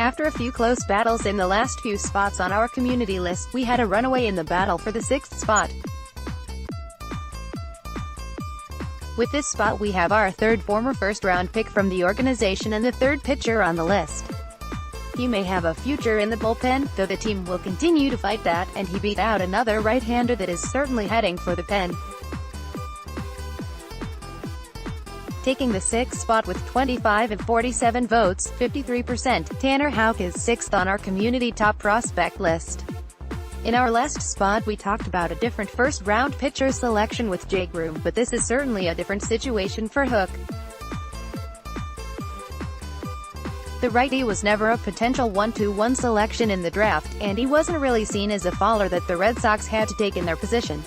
After a few close battles in the last few spots on our community list, we had a runaway in the battle for the 6th spot. With this spot we have our third former first-round pick from the organization and the third pitcher on the list. He may have a future in the bullpen, though the team will continue to fight that, and he beat out another right-hander that is certainly heading for the pen. Taking the 6th spot with 25 and 47 votes, 53%, Tanner Houck is 6th on our community top prospect list. In our last spot we talked about a different first-round pitcher selection with Jake Groom, but this is certainly a different situation for Houck. The righty was never a potential 1-2-1 selection in the draft, and he wasn't really seen as a faller that the Red Sox had to take in their position.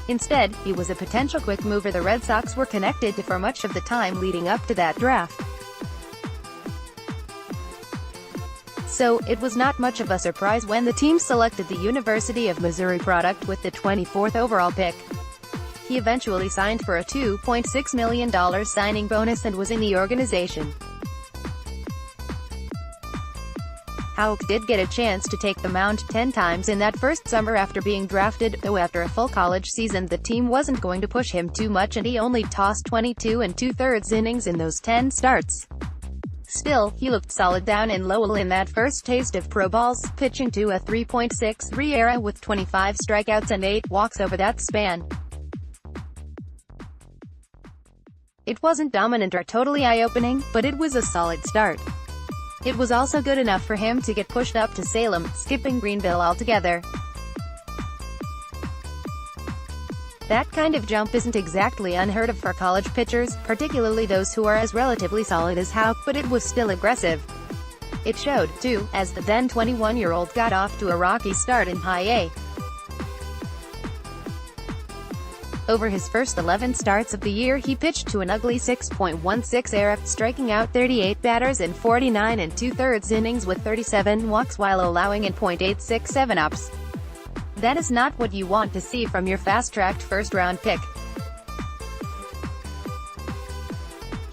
Instead, he was a potential quick mover the Red Sox were connected to for much of the time leading up to that draft. So, it was not much of a surprise when the team selected the University of Missouri product with the 24th overall pick. He eventually signed for a $2.6 million signing bonus and was in the organization. Houck did get a chance to take the mound 10 times in that first summer after being drafted, though after a full college season the team wasn't going to push him too much and he only tossed 22 2/3 innings in those 10 starts. Still, he looked solid down in Lowell in that first taste of pro balls, pitching to a 3.63 ERA with 25 strikeouts and 8 walks over that span. It wasn't dominant or totally eye-opening, but it was a solid start. It was also good enough for him to get pushed up to Salem, skipping Greenville altogether. That kind of jump isn't exactly unheard of for college pitchers, particularly those who are as relatively solid as Houck, but it was still aggressive. It showed, too, as the then 21-year-old got off to a rocky start in High A. Over his first 11 starts of the year he pitched to an ugly 6.16 ERA, striking out 38 batters in 49 2/3 innings with 37 walks while allowing in .867 ops. That is not what you want to see from your fast-tracked first-round pick.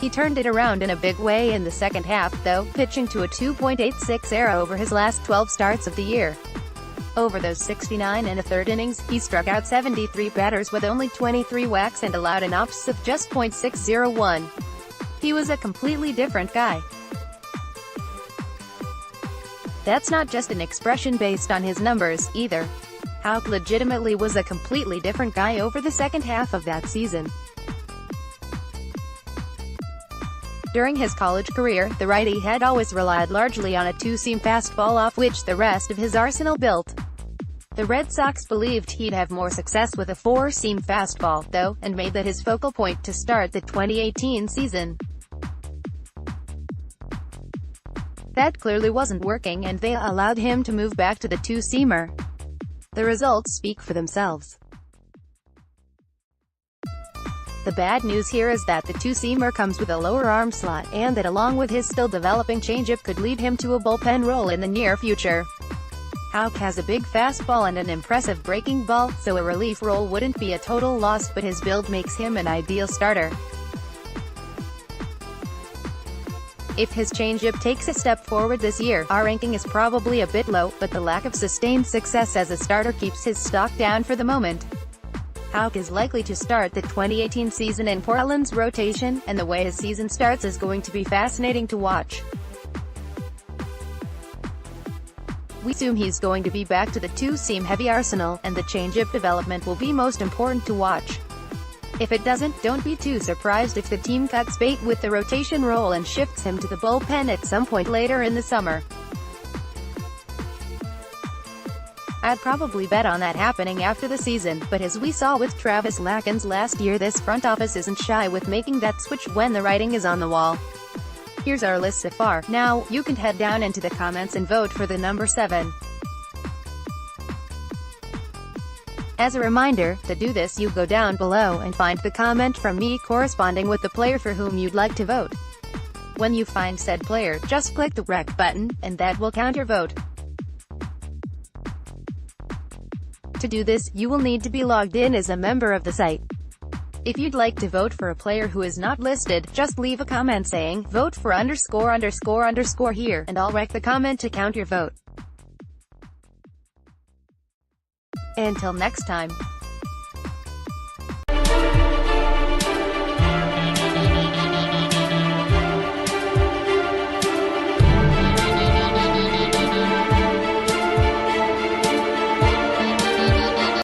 He turned it around in a big way in the second half, though, pitching to a 2.86 ERA over his last 12 starts of the year. Over those 69 1/3 innings, he struck out 73 batters with only 23 whacks and allowed an ops of just .601. He was a completely different guy. That's not just an expression based on his numbers, either. Houck legitimately was a completely different guy over the second half of that season. During his college career, the righty had always relied largely on a two-seam fastball off which the rest of his arsenal built. The Red Sox believed he'd have more success with a four-seam fastball, though, and made that his focal point to start the 2018 season. That clearly wasn't working and they allowed him to move back to the two-seamer. The results speak for themselves. The bad news here is that the two-seamer comes with a lower arm slot, and that along with his still developing changeup could lead him to a bullpen role in the near future. Houck has a big fastball and an impressive breaking ball, so a relief role wouldn't be a total loss, but his build makes him an ideal starter. If his changeup takes a step forward this year, our ranking is probably a bit low, but the lack of sustained success as a starter keeps his stock down for the moment. Houck is likely to start the 2018 season in Portland's rotation, and the way his season starts is going to be fascinating to watch. We assume he's going to be back to the two-seam heavy arsenal, and the changeup development will be most important to watch. If it doesn't, don't be too surprised if the team cuts bait with the rotation role and shifts him to the bullpen at some point later in the summer. I'd probably bet on that happening after the season, but as we saw with Travis Lakins last year, this front office isn't shy with making that switch when the writing is on the wall. Here's our list so far. Now, you can head down into the comments and vote for the number 7. As a reminder, to do this you go down below and find the comment from me corresponding with the player for whom you'd like to vote. When you find said player, just click the rec button, and that will count your vote. To do this, you will need to be logged in as a member of the site. If you'd like to vote for a player who is not listed, just leave a comment saying, "Vote for ____ here," and I'll wreck the comment to count your vote. Until next time.